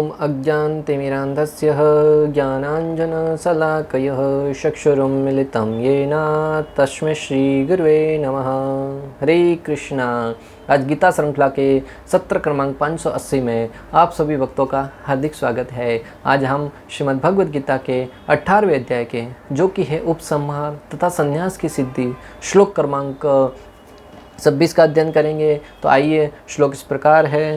ॐ अज्ञानतिमिरान्धस्य ज्ञानाञ्जनशलाकयः चक्षुरुन्मीलितं येन तस्मै श्रीगुरुवे नमः। हरे कृष्णा। आज गीता श्रृंखला के सत्र क्रमांक 580 में आप सभी भक्तों का हार्दिक स्वागत है। आज हम श्रीमद् भगवद गीता के 18वें अध्याय के जो कि है उपसंहार तथा संन्यास की सिद्धि श्लोक क्रमांक 26 का अध्ययन करेंगे। तो आइए, श्लोक इस प्रकार है।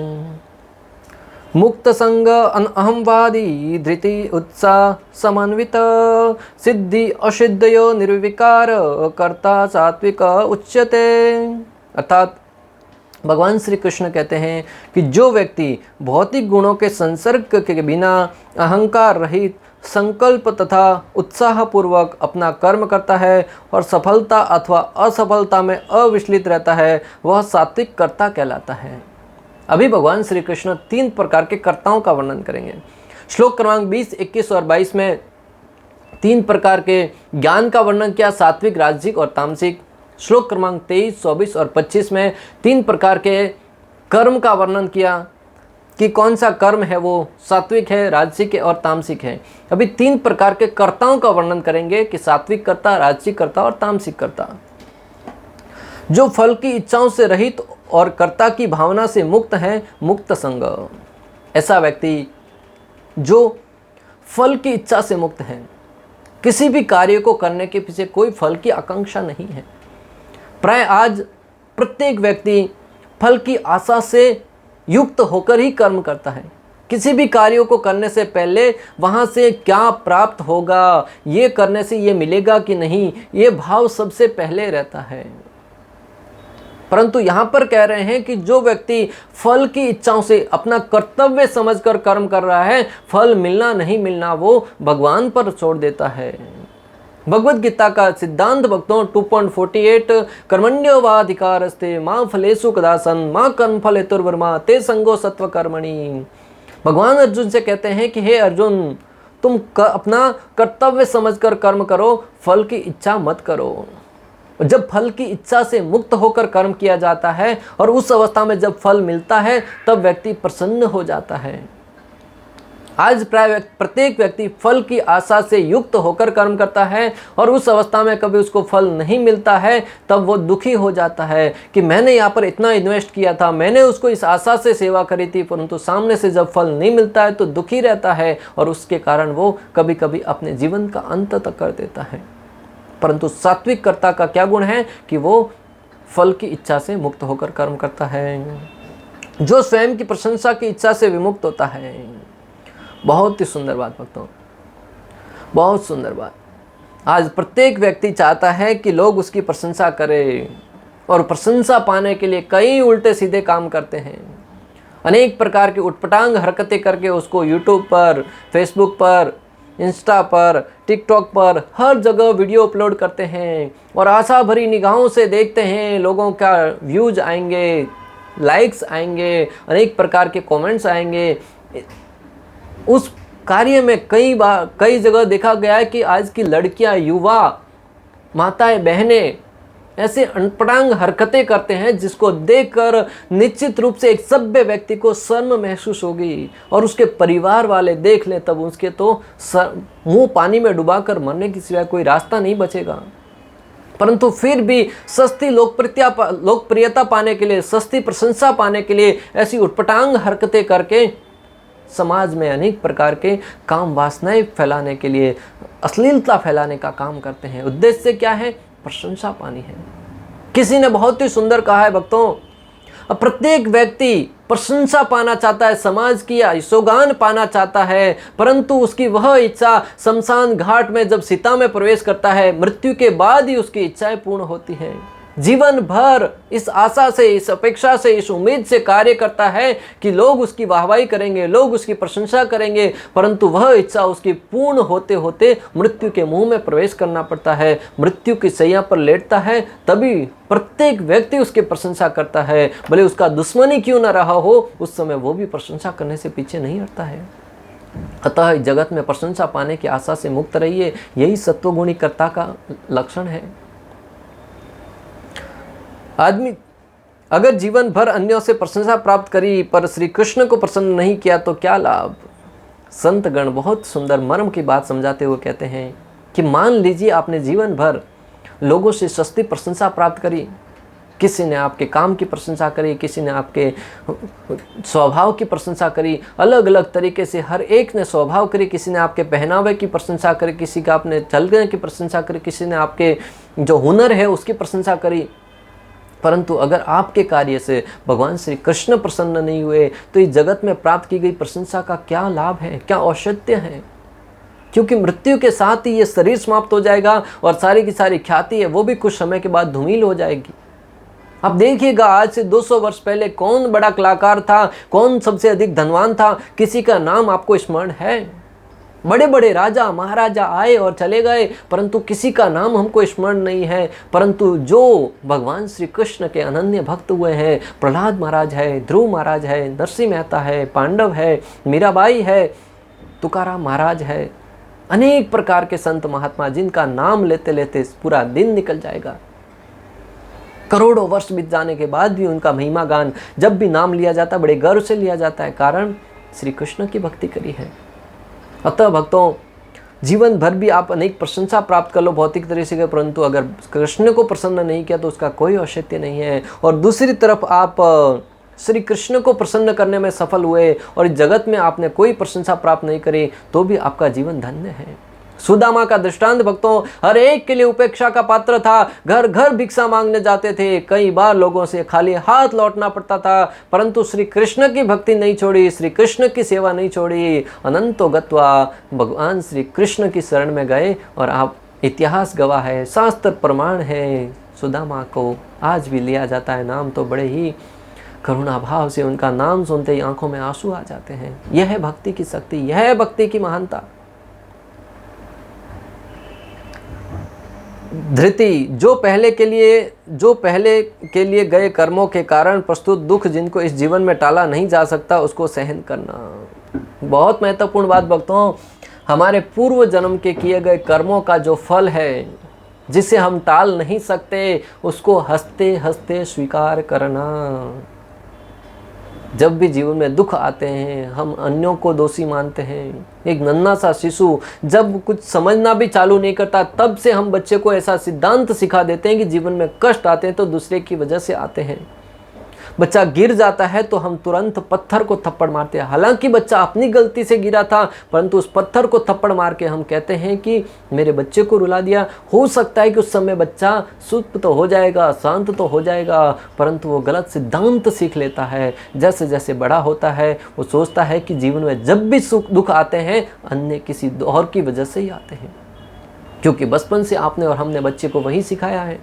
मुक्त संग अहंवादी धृति उत्साह समन्वित सिद्धि असिद्धयो निर्विकार कर्ता सात्विक उच्यते। अर्थात भगवान श्री कृष्ण कहते हैं कि जो व्यक्ति भौतिक गुणों के संसर्ग के बिना अहंकार रहित संकल्प तथा उत्साहपूर्वक अपना कर्म करता है और सफलता अथवा असफलता में अविचलित रहता है, वह सात्विक कर्ता कहलाता है। अभी भगवान श्री कृष्ण 3 प्रकार के कर्ताओं का वर्णन करेंगे। श्लोक क्रमांक 20, 21 और 22 में 3 प्रकार के ज्ञान का वर्णन किया, सात्विक, राजसिक और तामसिक। श्लोक क्रमांक 23, 24 और 25 में 3 प्रकार के कर्म का वर्णन किया कि कौन सा कर्म है वो सात्विक है, राजसिक है और तामसिक है। अभी 3 प्रकार के कर्ताओं का वर्णन करेंगे कि सात्विक कर्ता, राजसिक कर्ता और तामसिक कर्ता। जो फल की इच्छाओं से रहित और कर्ता की भावना से मुक्त है, मुक्त संग। ऐसा व्यक्ति जो फल की इच्छा से मुक्त है, किसी भी कार्य को करने के पीछे कोई फल की आकांक्षा नहीं है। प्राय आज प्रत्येक व्यक्ति फल की आशा से युक्त होकर ही कर्म करता है। किसी भी कार्यों को करने से पहले वहाँ से क्या प्राप्त होगा, ये करने से ये मिलेगा कि नहीं, ये भाव सबसे पहले रहता है। परंतु यहाँ पर कह रहे हैं कि जो व्यक्ति फल की इच्छाओं से अपना कर्तव्य समझकर कर्म कर रहा है, फल मिलना नहीं मिलना वो भगवान पर छोड़ देता है। भगवद गीता का सिद्धांत भक्तों 2.48 कर्मण्येवाधिकारस्ते मां फलेषु कदाचन मां कर्मफल हेतुर्वर्मा ते संगो सत्व कर्मणि। भगवान अर्जुन से कहते हैं कि हे अर्जुन, तुम अपना कर्तव्य समझकर कर्म करो, फल की इच्छा मत करो। जब फल की इच्छा से मुक्त होकर कर्म किया जाता है और उस अवस्था में जब फल मिलता है तब व्यक्ति प्रसन्न हो जाता है। आज प्राय प्रत्येक व्यक्ति फल की आशा से युक्त होकर कर्म करता है और उस अवस्था में कभी उसको फल नहीं मिलता है तब वो दुखी हो जाता है कि मैंने यहाँ पर इतना इन्वेस्ट किया था, मैंने उसको इस आशा से सेवा करी थी, परंतु सामने से जब फल नहीं मिलता है तो दुखी रहता है और उसके कारण वो कभी कभी अपने जीवन का अंत तक कर देता है। परंतु सात्विक कर्ता का क्या गुण है कि वो फल की इच्छा से मुक्त होकर कर्म करता है, जो स्वयं की प्रशंसा की इच्छा से विमुक्त होता है। बहुत ही सुंदर बात भक्तों, बहुत सुंदर बात। आज प्रत्येक व्यक्ति चाहता है कि लोग उसकी प्रशंसा करें और प्रशंसा पाने के लिए कई उल्टे सीधे काम करते हैं। अनेक प्रकार की उटपटांग हरकतें करके उसको यूट्यूब पर, फेसबुक पर, इंस्टा पर, टिकटॉक पर हर जगह वीडियो अपलोड करते हैं और आशा भरी निगाहों से देखते हैं लोगों का व्यूज आएंगे, लाइक्स आएंगे, अनेक प्रकार के कमेंट्स आएंगे। उस कार्य में कई जगह देखा गया है कि आज की लड़कियां, युवा, माताएं, बहनें ऐसे अनपटांग हरकतें करते हैं जिसको देखकर निश्चित रूप से एक सभ्य व्यक्ति को शर्म महसूस होगी और उसके परिवार वाले देख लें तब उसके तो मुंह पानी में डुबाकर मरने की सिवाय कोई रास्ता नहीं बचेगा। परंतु फिर भी सस्ती लोकप्रियता पाने के लिए, सस्ती प्रशंसा पाने के लिए ऐसी उटपटांग हरकतें करके समाज में अनेक प्रकार के काम वासनाएं फैलाने के लिए, अश्लीलता फैलाने का काम करते हैं। उद्देश्य क्या है? प्रशंसा पानी है। किसी ने बहुत ही सुंदर कहा है भक्तों, प्रत्येक व्यक्ति प्रशंसा पाना चाहता है, समाज की यशोगान पाना चाहता है, परंतु उसकी वह इच्छा शमशान घाट में जब सीता में प्रवेश करता है, मृत्यु के बाद ही उसकी इच्छाएं पूर्ण होती हैं। जीवन भर इस आशा से, इस अपेक्षा से, इस उम्मीद से कार्य करता है कि लोग उसकी वाहवाही करेंगे, लोग उसकी प्रशंसा करेंगे, परंतु वह इच्छा उसकी पूर्ण होते होते मृत्यु के मुंह में प्रवेश करना पड़ता है। मृत्यु की शैया पर लेटता है तभी प्रत्येक व्यक्ति उसकी प्रशंसा करता है, भले उसका दुश्मन ही क्यों न रहा हो, उस समय वो भी प्रशंसा करने से पीछे नहीं हटता है। अतः इस जगत में प्रशंसा पाने की आशा से मुक्त रहिए, यही सत्वगुणी कर्ता का लक्षण है। आदमी अगर जीवन भर अन्यों से प्रशंसा प्राप्त करी पर श्री कृष्ण को प्रसन्न नहीं किया तो क्या लाभ। संतगण बहुत सुंदर मर्म की बात समझाते हुए कहते हैं कि मान लीजिए आपने जीवन भर लोगों से सस्ती प्रशंसा प्राप्त करी, किसी ने आपके काम की प्रशंसा करी, किसी ने आपके स्वभाव की प्रशंसा करी, अलग अलग तरीके से हर एक ने स्वभाव करी, किसी ने आपके पहनावे की प्रशंसा करी, किसी का आपने चलने की प्रशंसा करी, किसी ने आपके जो हुनर है उसकी प्रशंसा करी। परंतु अगर आपके कार्य से भगवान श्री कृष्ण प्रसन्न नहीं हुए तो इस जगत में प्राप्त की गई प्रशंसा का क्या लाभ है, क्या औचित्य है? क्योंकि मृत्यु के साथ ही ये शरीर समाप्त हो जाएगा और सारी की सारी ख्याति है वो भी कुछ समय के बाद धूमिल हो जाएगी। अब देखिएगा, आज से 200 वर्ष पहले कौन बड़ा कलाकार था, कौन सबसे अधिक धनवान था, किसी का नाम आपको स्मरण है? बड़े बड़े राजा महाराजा आए और चले गए, परंतु किसी का नाम हमको स्मरण नहीं है। परंतु जो भगवान श्री कृष्ण के अनन्य भक्त हुए हैं, प्रहलाद महाराज है, ध्रुव महाराज है, नरसिंह मेहता है, पांडव है, मीराबाई है, तुकाराम महाराज है, अनेक प्रकार के संत महात्मा जिनका नाम लेते लेते पूरा दिन निकल जाएगा। करोड़ों वर्ष बीत जाने के बाद भी उनका महिमा गान जब भी नाम लिया जाता है बड़े गर्व से लिया जाता है, कारण श्री कृष्ण की भक्ति करी है। अतः भक्तों, जीवन भर भी आप अनेक प्रशंसा प्राप्त कर लो भौतिक तरीके से, परंतु अगर कृष्ण को प्रसन्न नहीं किया तो उसका कोई औचित्य नहीं है। और दूसरी तरफ आप श्री कृष्ण को प्रसन्न करने में सफल हुए और इस जगत में आपने कोई प्रशंसा प्राप्त नहीं करी तो भी आपका जीवन धन्य है। सुदामा का दृष्टांत भक्तों हर एक के लिए उपेक्षा का पात्र था। घर घर भिक्षा मांगने जाते थे, कई बार लोगों से खाली हाथ लौटना पड़ता था, परंतु श्री कृष्ण की भक्ति नहीं छोड़ी, श्री कृष्ण की सेवा नहीं छोड़ी। अनंतो गत्वा भगवान श्री कृष्ण की शरण में गए और आप इतिहास गवाह है, शास्त्र प्रमाण है। सुदामा को आज भी लिया जाता है नाम, तो बड़े ही करुणा भाव से उनका नाम सुनते ही आंखों में आंसू आ जाते हैं। यह है भक्ति की शक्ति, यह है भक्ति की महानता। धृति, जो पहले के लिए गए कर्मों के कारण प्रस्तुत दुख जिनको इस जीवन में टाला नहीं जा सकता उसको सहन करना। बहुत महत्वपूर्ण बात भक्तों, हमारे पूर्व जन्म के किए गए कर्मों का जो फल है जिसे हम टाल नहीं सकते उसको हंसते हंसते स्वीकार करना। जब भी जीवन में दुख आते हैं हम अन्यों को दोषी मानते हैं। एक नन्हा सा शिशु जब कुछ समझना भी चालू नहीं करता तब से हम बच्चे को ऐसा सिद्धांत सिखा देते हैं कि जीवन में कष्ट आते हैं तो दूसरे की वजह से आते हैं। बच्चा गिर जाता है तो हम तुरंत पत्थर को थप्पड़ मारते हैं, हालांकि बच्चा अपनी गलती से गिरा था, परंतु उस पत्थर को थप्पड़ मार के हम कहते हैं कि मेरे बच्चे को रुला दिया। हो सकता है कि उस समय बच्चा सुध तो हो जाएगा, शांत तो हो जाएगा, परंतु वो गलत सिद्धांत सीख लेता है। जैसे जैसे बड़ा होता है वो सोचता है कि जीवन में जब भी सुख दुख आते हैं अन्य किसी और की वजह से ही आते हैं, क्योंकि बचपन से आपने और हमने बच्चे को वही सिखाया है।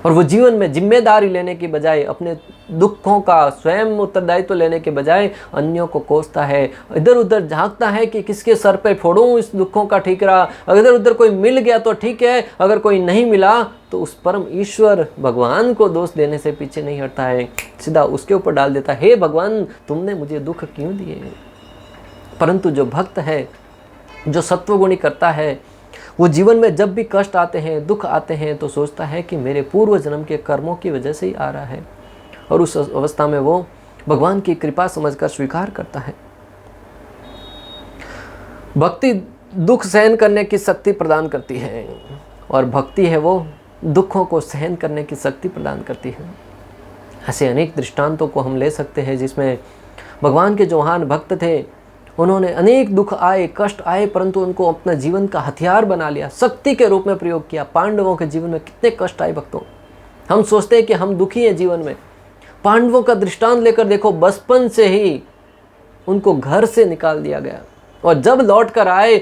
और वो जीवन में जिम्मेदारी लेने की बजाय, अपने दुखों का स्वयं उत्तरदायित्व लेने के बजाय अन्यों को कोसता है, इधर उधर झांकता है कि किसके सर पे फोड़ूं इस दुखों का ठीकरा। अगर उधर कोई मिल गया तो ठीक है, अगर कोई नहीं मिला तो उस परम ईश्वर भगवान को दोष देने से पीछे नहीं हटता है, सीधा उसके ऊपर डाल देता है, हे भगवान तुमने मुझे दुख क्यों दिए। परंतु जो भक्त है, जो सत्वगुणी करता है, वो जीवन में जब भी कष्ट आते हैं, दुख आते हैं तो सोचता है कि मेरे पूर्व जन्म के कर्मों की वजह से ही आ रहा है, और उस अवस्था में वो भगवान की कृपा समझकर स्वीकार करता है। भक्ति दुख सहन करने की शक्ति प्रदान करती है, और भक्ति है वो दुखों को सहन करने की शक्ति प्रदान करती है। ऐसे अनेक दृष्टांतों को हम ले सकते हैं जिसमें भगवान के जो महान भक्त थे उन्होंने अनेक दुख आए, कष्ट आए, परंतु उनको अपना जीवन का हथियार बना लिया, शक्ति के रूप में प्रयोग किया। पांडवों के जीवन में कितने कष्ट आए भक्तों, हम सोचते हैं कि हम दुखी हैं जीवन में। पांडवों का दृष्टांत लेकर देखो, बचपन से ही उनको घर से निकाल दिया गया, और जब लौट कर आए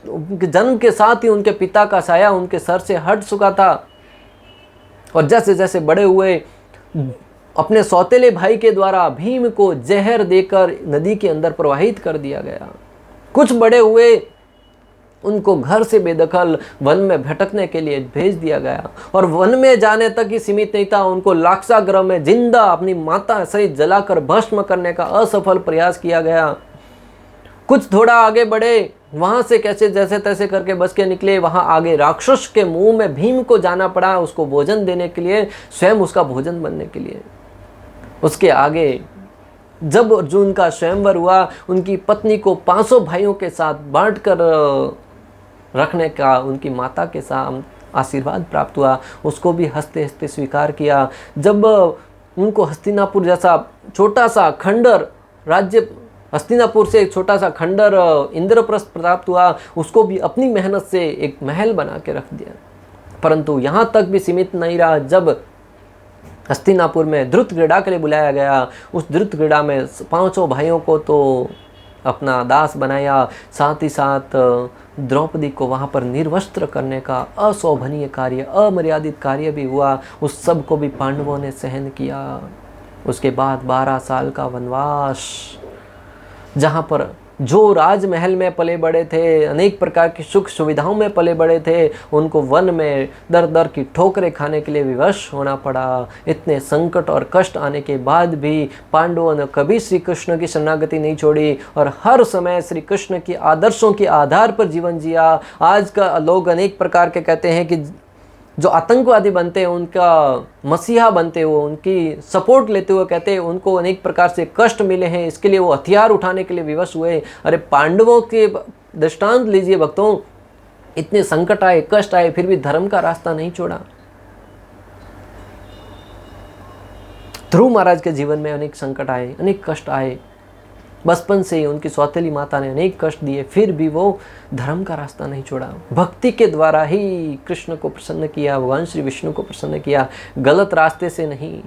उनके जन्म के साथ ही उनके पिता का साया उनके सर से हट चुका था, और जैसे जैसे बड़े हुए अपने सौतेले भाई के द्वारा भीम को जहर देकर नदी के अंदर प्रवाहित कर दिया गया। कुछ बड़े हुए उनको घर से बेदखल वन में भटकने के लिए भेज दिया गया, और वन में जाने तक ही सीमित नहीं था, उनको लाक्षागृह में जिंदा अपनी माता सहित जलाकर भस्म करने का असफल प्रयास किया गया। कुछ थोड़ा आगे बढ़े, वहां से कैसे जैसे तैसे करके बच के निकले, वहां आगे राक्षस के मुंह में भीम को जाना पड़ा उसको भोजन देने के लिए, स्वयं उसका भोजन बनने के लिए। उसके आगे जब अर्जुन का स्वयंवर हुआ, उनकी पत्नी को 500 भाइयों के साथ बांटकर रखने का उनकी माता के साथ आशीर्वाद प्राप्त हुआ, उसको भी हंसते हंसते स्वीकार किया। जब उनको हस्तिनापुर जैसा छोटा सा खंडर राज्य, हस्तिनापुर से एक छोटा सा खंडर इंद्रप्रस्थ प्राप्त हुआ, उसको भी अपनी मेहनत से एक महल बना के रख दिया। परंतु यहाँ तक भी सीमित नहीं रहा। जब हस्तिनापुर में ध्रुत क्रीड़ा के लिए बुलाया गया, उस ध्रुत क्रीड़ा में 500 भाइयों को तो अपना दास बनाया, साथ ही साथ द्रौपदी को वहाँ पर निर्वस्त्र करने का अशोभनीय कार्य, अमर्यादित कार्य भी हुआ। उस सब को भी पांडवों ने सहन किया। उसके बाद 12 साल का वनवास, जहाँ पर जो राजमहल में पले बड़े थे, अनेक प्रकार की सुख सुविधाओं में पले बड़े थे, उनको वन में दर दर की ठोकरें खाने के लिए विवश होना पड़ा। इतने संकट और कष्ट आने के बाद भी पांडवों ने कभी श्री कृष्ण की शरणागति नहीं छोड़ी और हर समय श्री कृष्ण की आदर्शों के आधार पर जीवन जिया। आज का लोग अनेक प्रकार के कहते हैं कि जो आतंकवादी बनते हैं, उनका मसीहा बनते हुए, उनकी सपोर्ट लेते हुए कहते हैं उनको अनेक प्रकार से कष्ट मिले हैं, इसके लिए वो हथियार उठाने के लिए विवश हुए। अरे पांडवों के दृष्टांत लीजिए भक्तों, इतने संकट आए, कष्ट आए, फिर भी धर्म का रास्ता नहीं छोड़ा। ध्रुव महाराज के जीवन में अनेक संकट आए, अनेक कष्ट आए। बचपन से ही उनकी सौतेली माता ने अनेक कष्ट दिए, फिर भी वो धर्म का रास्ता नहीं छोड़ा। भक्ति के द्वारा ही कृष्ण को प्रसन्न किया, भगवान श्री विष्णु को प्रसन्न किया, गलत रास्ते से नहीं।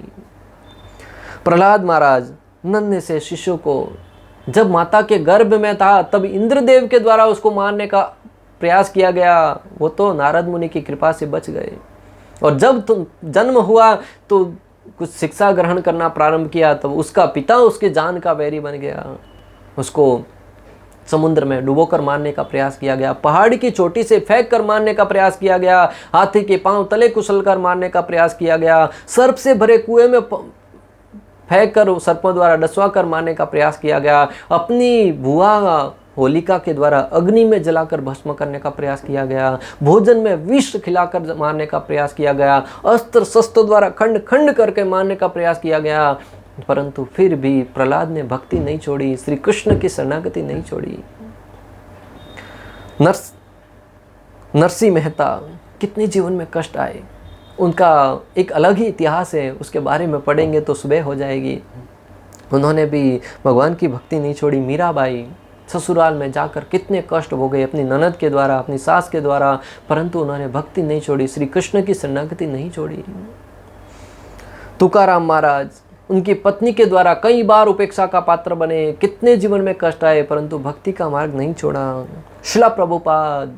प्रहलाद महाराज नन्हे से शिशु को जब माता के गर्भ में था, तब इंद्रदेव के द्वारा उसको मारने का प्रयास किया गया, वो तो नारद मुनि की कृपा से बच गए। और जब जन्म हुआ तो कुछ शिक्षा ग्रहण करना प्रारंभ किया, तो उसका पिता उसके जान का वैरी बन गया। उसको समुद्र में डुबोकर मारने का प्रयास किया गया, पहाड़ की चोटी से फेंक कर मारने का प्रयास किया गया, हाथी के पांव तले कुचल कर मारने का प्रयास किया गया, सर्प से भरे कुएं में फेंक कर सर्पों द्वारा डसवा कर मारने का प्रयास किया गया, अपनी बुआ होलिका के द्वारा अग्नि में जलाकर भस्म करने का प्रयास किया गया, भोजन में विष खिलाकर मारने का प्रयास किया गया, अस्त्र शस्त्रों द्वारा खंड खंड करके मारने का प्रयास किया गया। परंतु फिर भी प्रहलाद ने भक्ति नहीं छोड़ी, श्री कृष्ण की शरणागति नहीं छोड़ी। नरसिंह मेहता, कितने जीवन में कष्ट आए, उनका एक अलग ही इतिहास है, उसके बारे में पढ़ेंगे तो सुबह हो जाएगी। उन्होंने भी भगवान की भक्ति नहीं छोड़ी। मीराबाई ससुराल में जाकर कितने कष्ट भोगे अपनी ननद के द्वारा, अपनी सास के द्वारा, परंतु उन्होंने भक्ति नहीं छोड़ी, श्री कृष्ण की शरणागति नहीं छोड़ी। तुकाराम महाराज, उनकी पत्नी के द्वारा कई बार उपेक्षा का पात्र बने, कितने जीवन में कष्ट आए, परंतु भक्ति का मार्ग नहीं छोड़ा। शिला प्रभुपाद,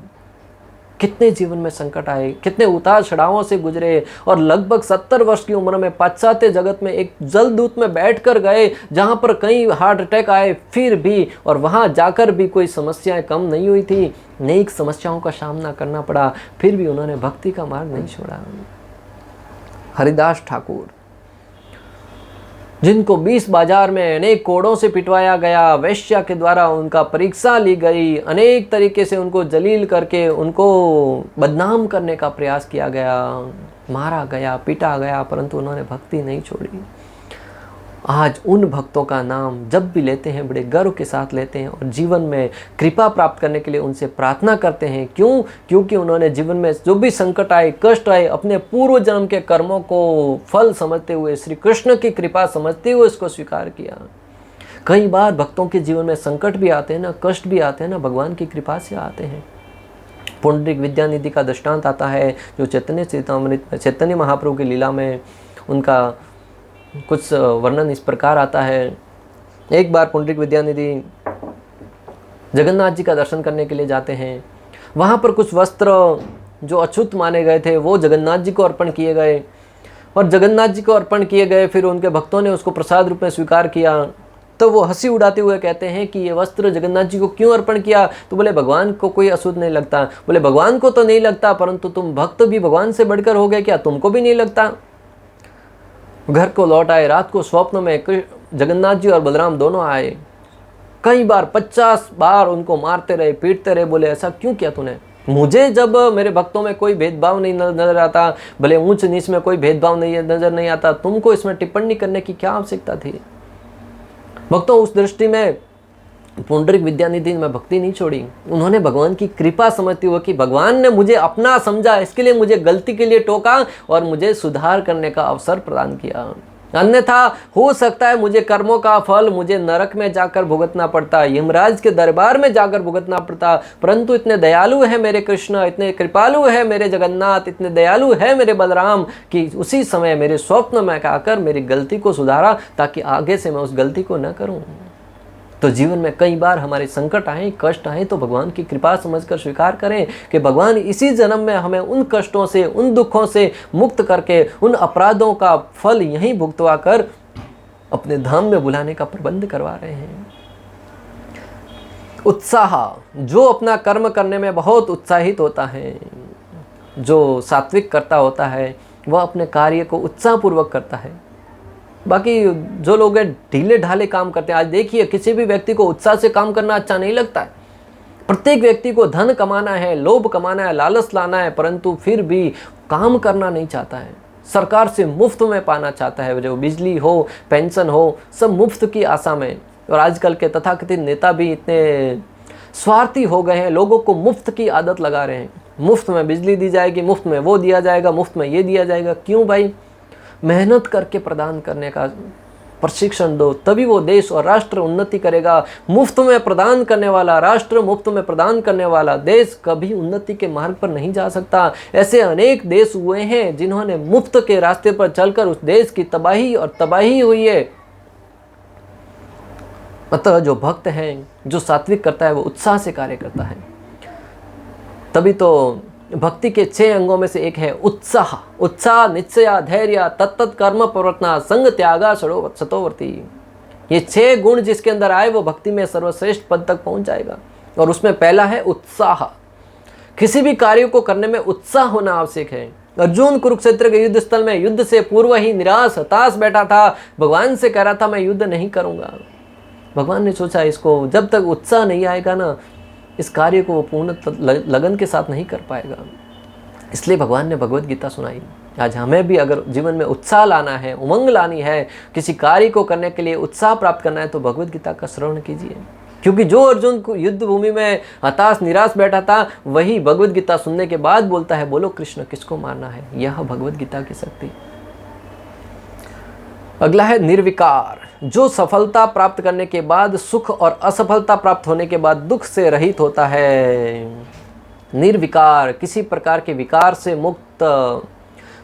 कितने जीवन में संकट आए, कितने उतार चढ़ावों से गुजरे, और लगभग 70 वर्ष की उम्र में पाश्चात्य जगत में एक जलदूत में बैठकर गए, जहां पर कई हार्ट अटैक आए, फिर भी और वहां जाकर भी कोई समस्याएं कम नहीं हुई थी, नई समस्याओं का सामना करना पड़ा, फिर भी उन्होंने भक्ति का मार्ग नहीं छोड़ा। हरिदास ठाकुर, जिनको 20 बाजार में अनेक कोड़ों से पिटवाया गया, वैश्या के द्वारा उनका परीक्षा ली गई, अनेक तरीके से उनको जलील करके उनको बदनाम करने का प्रयास किया गया, मारा गया, पीटा गया, परंतु उन्होंने भक्ति नहीं छोड़ी। आज उन भक्तों का नाम जब भी लेते हैं बड़े गर्व के साथ लेते हैं और जीवन में कृपा प्राप्त करने के लिए उनसे प्रार्थना करते हैं। क्यों? क्योंकि उन्होंने जीवन में जो भी संकट आए, कष्ट आए, अपने पूर्व जन्म के कर्मों को फल समझते हुए, श्री कृष्ण की कृपा समझते हुए इसको स्वीकार किया। कई बार भक्तों के जीवन में संकट भी आते हैं ना, कष्ट भी आते हैं ना, भगवान की कृपा से आते हैं। पुंडरीक विद्यानिधि का दृष्टांत आता है, जो चैतन्य चरितामृत, चैतन्य महाप्रभु की लीला में उनका कुछ वर्णन इस प्रकार आता है। एक बार पुंडरीक विद्यानिधि जगन्नाथ जी का दर्शन करने के लिए जाते हैं। वहाँ पर कुछ वस्त्र जो अछूत माने गए थे वो जगन्नाथ जी को अर्पण किए गए, और जगन्नाथ जी को अर्पण किए गए, फिर उनके भक्तों ने उसको प्रसाद रूप में स्वीकार किया। तो वो हंसी उड़ाते हुए कहते हैं कि ये वस्त्र जगन्नाथ जी को क्यों अर्पण किया? तो बोले भगवान को कोई अशुद्ध नहीं लगता। बोले भगवान को तो नहीं लगता, परंतु तुम भक्त भी भगवान से बढ़कर हो गए क्या? तुमको भी नहीं लगता? घर को लौट आए, रात को स्वप्न में जगन्नाथ जी और बलराम दोनों आए। कई बार 50 बार उनको मारते रहे, पीटते रहे। बोले ऐसा क्यों किया तूने? मुझे जब मेरे भक्तों में कोई भेदभाव नहीं नजर आता, भले ऊंच नीच में कोई भेदभाव नहीं नजर नहीं आता, तुमको इसमें टिप्पणी करने की क्या आवश्यकता थी? भक्तों, उस दृष्टि में पुंडरीक विद्यानिधि में भक्ति नहीं छोड़ी। उन्होंने भगवान की कृपा समझती हुई कि भगवान ने मुझे अपना समझा, इसके लिए मुझे गलती के लिए टोका और मुझे सुधार करने का अवसर प्रदान किया। अन्यथा हो सकता है मुझे कर्मों का फल मुझे नरक में जाकर भुगतना पड़ता, यमराज के दरबार में जाकर भुगतना पड़ता। परंतु इतने दयालु है मेरे कृष्ण, इतने कृपालु है मेरे जगन्नाथ, इतने दयालु है मेरे बलराम कि उसी समय मेरे स्वप्न में आकर मेरी गलती को सुधारा, ताकि आगे से मैं उस गलती को न करूं। तो जीवन में कई बार हमारे संकट आए, कष्ट आए, तो भगवान की कृपा समझकर स्वीकार करें कि भगवान इसी जन्म में हमें उन कष्टों से, उन दुखों से मुक्त करके, उन अपराधों का फल यहीं भुगतवा कर अपने धाम में बुलाने का प्रबंध करवा रहे हैं। उत्साह, जो अपना कर्म करने में बहुत उत्साहित होता है, जो सात्विक करता होता है, वह अपने कार्य को उत्साहपूर्वक करता है। बाकी जो लोग ढीले ढाले काम करते हैं, आज देखिए किसी भी व्यक्ति को उत्साह से काम करना अच्छा नहीं लगता है। प्रत्येक व्यक्ति को धन कमाना है, लोभ कमाना है, लालच लाना है, परंतु फिर भी काम करना नहीं चाहता है। सरकार से मुफ्त में पाना चाहता है, जो बिजली हो, पेंशन हो, सब मुफ्त की आशा में। और आजकल के तथाकथित नेता भी इतने स्वार्थी हो गए हैं, लोगों को मुफ्त की आदत लगा रहे हैं। मुफ्त में बिजली दी जाएगी, मुफ्त में वो दिया जाएगा, मुफ्त में ये दिया जाएगा। क्यों भाई? मेहनत करके प्रदान करने का प्रशिक्षण दो, तभी वो देश और राष्ट्र उन्नति करेगा। मुफ्त में प्रदान करने वाला राष्ट्र, मुफ्त में प्रदान करने वाला देश कभी उन्नति के मार्ग पर नहीं जा सकता। ऐसे अनेक देश हुए हैं जिन्होंने मुफ्त के रास्ते पर चलकर उस देश की तबाही और तबाही हुई है। अतः जो भक्त है, जो सात्विक करता है, वो उत्साह से कार्य करता है। तभी तो भक्ति के 6 अंगों में से एक है उत्साह। उत्साह, निश्चय, धैर्य, तत्त कर्म प्रवर्तना, संग त्यागा, सतोवर्ती। ये 6 गुण जिसके अंदर आए वो भक्ति में सर्वश्रेष्ठ पद तक पहुंच जाएगा। और उसमें पहला है उत्साह। किसी भी कार्य को करने में उत्साह होना आवश्यक है। अर्जुन कुरुक्षेत्र के युद्ध स्थल में युद्ध से पूर्व ही निराश हताश बैठा था, भगवान से कह रहा था मैं युद्ध नहीं करूंगा। भगवान ने सोचा इसको जब तक उत्साह नहीं आएगा ना, इस कार्य को वो पूर्ण लगन के साथ नहीं कर पाएगा। इसलिए भगवान ने भगवत गीता सुनाई। आज हमें भी अगर जीवन में उत्साह लाना है, उमंग लानी है, किसी कार्य को करने के लिए उत्साह प्राप्त करना है, तो भगवत गीता का श्रवण कीजिए। क्योंकि जो अर्जुन को युद्ध भूमि में हताश निराश बैठा था, वही भगवत गीता सुनने के बाद बोलता है बोलो कृष्ण किसको मारना है। यह भगवत गीता की शक्ति। अगला है निर्विकार। जो सफलता प्राप्त करने के बाद सुख और असफलता प्राप्त होने के बाद दुख से रहित होता है। निर्विकार, किसी प्रकार के विकार से मुक्त।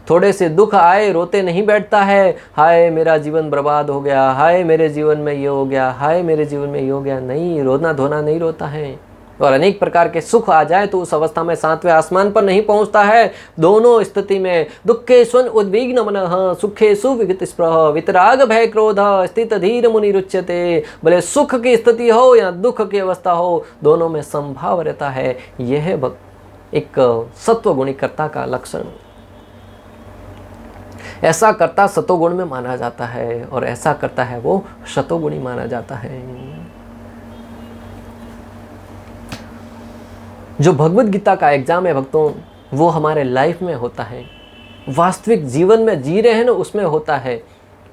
थोड़े से दुख आए रोते नहीं बैठता है, हाय मेरा जीवन बर्बाद हो गया, हाय मेरे जीवन में ये हो गया, हाय मेरे जीवन में ये हो गया। नहीं, रोना धोना नहीं रोता है। और अनेक प्रकार के सुख आ जाए तो उस अवस्था में 7वें आसमान पर नहीं पहुंचता है। दोनों स्थिति में दुखे स्वन उद्विग्न मनः, सुखे सुविगत स्पृह, वितराग भय क्रोध, स्थित धीर मुनि रुच्यते। भले सुख की स्थिति हो या दुख की अवस्था हो, दोनों में संभाव रहता है। यह एक सत्वगुणी कर्ता का लक्षण। ऐसा कर्ता सतोगुण में माना जाता है और ऐसा करता है वो शतोगुणी माना जाता है। जो भगवत गीता का एग्जाम है भक्तों, वो हमारे लाइफ में होता है, वास्तविक जीवन में जी रहे हैं ना, उसमें होता है,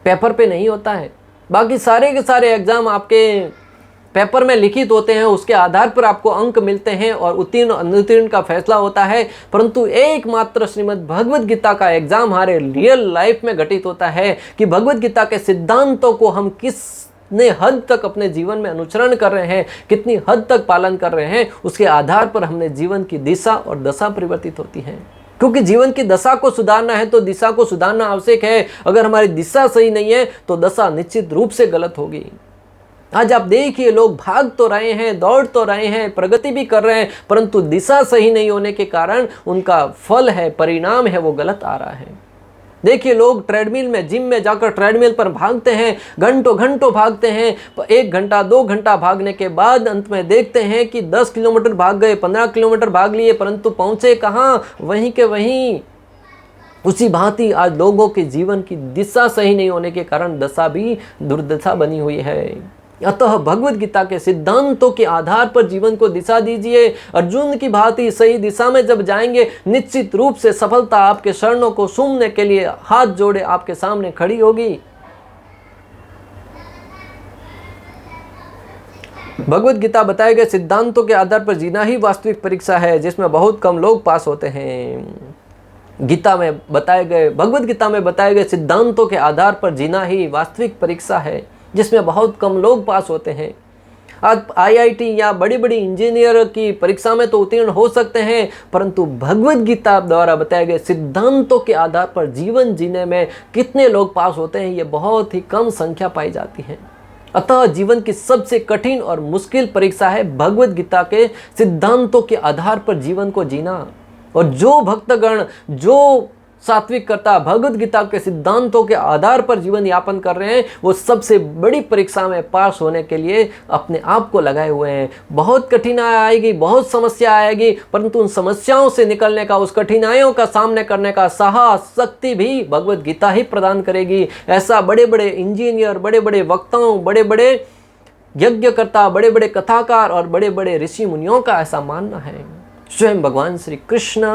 पेपर पे नहीं होता है। बाकी सारे के सारे एग्जाम आपके पेपर में लिखित होते हैं, उसके आधार पर आपको अंक मिलते हैं और उत्तीर्ण अनुत्तीर्ण का फैसला होता है। परंतु एकमात्र श्रीमद् भगवत गीता का एग्जाम हमारे रियल लाइफ में घटित होता है कि भगवत गीता के सिद्धांतों को हम कितने हद तक अपने जीवन में अनुसरण कर रहे हैं, कितनी हद तक पालन कर रहे हैं, उसके आधार पर हमने जीवन की दिशा और दशा परिवर्तित होती है। क्योंकि जीवन की दशा को सुधारना है तो दिशा को सुधारना आवश्यक है। अगर हमारी दिशा सही नहीं है तो दशा निश्चित रूप से गलत होगी। आज आप देखिए, लोग भाग तो रहे हैं, दौड़ तो रहे हैं, प्रगति भी कर रहे हैं, परंतु दिशा सही नहीं होने के कारण उनका फल है, परिणाम है, वो गलत आ रहा है। देखिए, लोग ट्रेडमिल में, जिम में जाकर ट्रेडमिल पर भागते हैं, घंटों घंटों भागते हैं। 1 घंटा 2 घंटा भागने के बाद अंत में देखते हैं कि 10 किलोमीटर भाग गए, 15 किलोमीटर भाग लिए, परंतु पहुंचे कहाँ? वहीं के वहीं। उसी भांति आज लोगों के जीवन की दिशा सही नहीं होने के कारण दशा भी दुर्दशा बनी हुई है। अतः भगवत गीता के सिद्धांतों के आधार पर जीवन को दिशा दीजिए। अर्जुन की भांति सही दिशा में जब जाएंगे, निश्चित रूप से सफलता आपके चरणों को सूंघने के लिए हाथ जोड़े आपके सामने खड़ी होगी। भगवत गीता बताए गए सिद्धांतों के आधार पर जीना ही वास्तविक परीक्षा है, जिसमें बहुत कम लोग पास होते हैं। भगवत गीता में बताए गए सिद्धांतों के आधार पर जीना ही वास्तविक परीक्षा है, जिसमें बहुत कम लोग पास होते हैं। आप आईआईटी या बड़ी बड़ी इंजीनियर की परीक्षा में तो उत्तीर्ण हो सकते हैं, परंतु भगवत गीता द्वारा बताए गए सिद्धांतों के आधार पर जीवन जीने में कितने लोग पास होते हैं, ये बहुत ही कम संख्या पाई जाती है। अतः जीवन की सबसे कठिन और मुश्किल परीक्षा है भगवत गीता के सिद्धांतों के आधार पर जीवन को जीना। और जो भक्तगण, जो सात्विक कर्ता भगवत गीता के सिद्धांतों के आधार पर जीवन यापन कर रहे हैं, वो सबसे बड़ी परीक्षा में पास होने के लिए अपने आप को लगाए हुए हैं। बहुत कठिनाई आएगी, बहुत समस्या आएगी, परंतु उन समस्याओं से निकलने का, उस कठिनाइयों का सामने करने का साहस, शक्ति भी भगवत गीता ही प्रदान करेगी। ऐसा बड़े बड़े इंजीनियर, बड़े बड़े वक्ताओं, बड़े बड़े यज्ञकर्ता, बड़े बड़े कथाकार और बड़े बड़े ऋषि मुनियों का ऐसा मानना है। स्वयं भगवान श्री कृष्ण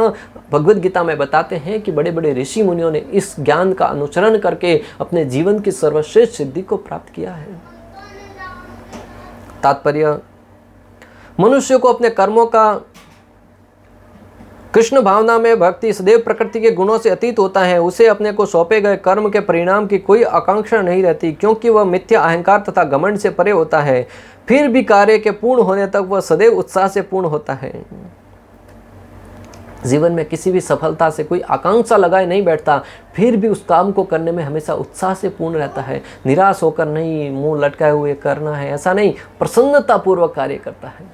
भगवत गीता में बताते हैं कि बड़े बड़े ऋषि मुनियों ने इस ज्ञान का अनुसरण करके अपने जीवन की सर्वश्रेष्ठ सिद्धि को प्राप्त किया है। तात्पर्य, मनुष्य को अपने कर्मों का, कृष्ण भावना में भक्ति सदैव प्रकृति के गुणों से अतीत होता है। उसे अपने को सौंपे गए कर्म के परिणाम की कोई आकांक्षा नहीं रहती, क्योंकि वह मिथ्या अहंकार तथा घमंड से परे होता है। फिर भी कार्य के पूर्ण होने तक वह सदैव उत्साह से पूर्ण होता है। जीवन में किसी भी सफलता से कोई आकांक्षा लगाए नहीं बैठता, फिर भी उस काम को करने में हमेशा उत्साह से पूर्ण रहता है। निराश होकर नहीं, मुंह लटकाए हुए करना है ऐसा नहीं, प्रसन्नता पूर्वक कार्य करता है।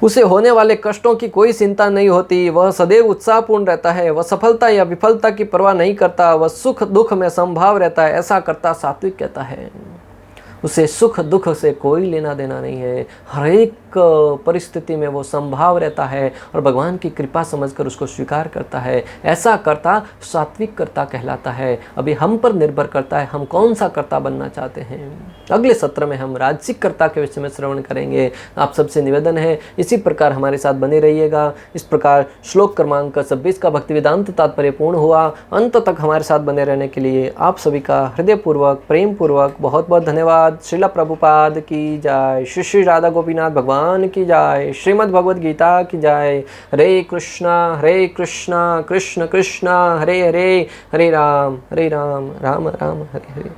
उसे होने वाले कष्टों की कोई चिंता नहीं होती, वह सदैव उत्साहपूर्ण रहता है। वह सफलता या विफलता की परवाह नहीं करता, वह सुख दुख में समभाव रहता है। ऐसा करता सात्विक कहता है। उसे सुख दुख से कोई लेना देना नहीं है, हर एक परिस्थिति में वो संभाव रहता है और भगवान की कृपा समझकर उसको स्वीकार करता है। ऐसा कर्ता सात्विक कर्ता कहलाता है। अभी हम पर निर्भर करता है हम कौन सा कर्ता बनना चाहते हैं। अगले सत्र में हम राजसिक कर्ता के विषय में श्रवण करेंगे। आप सबसे निवेदन है इसी प्रकार हमारे साथ बने रहिएगा। इस प्रकार श्लोक क्रमांक 26 का भक्ति वेदांत तात्पर्य पूर्ण हुआ। अंत तक हमारे साथ बने रहने के लिए आप सभी का हृदयपूर्वक प्रेम पूर्वक बहुत बहुत धन्यवाद। श्रीला प्रभुपाद की जय, श्री श्री राधा गोपीनाथ भगवान की जय, श्रीमद् भगवद गीता की जय। हरे कृष्णा कृष्ण कृष्ण हरे हरे, हरे राम राम राम हरे हरे।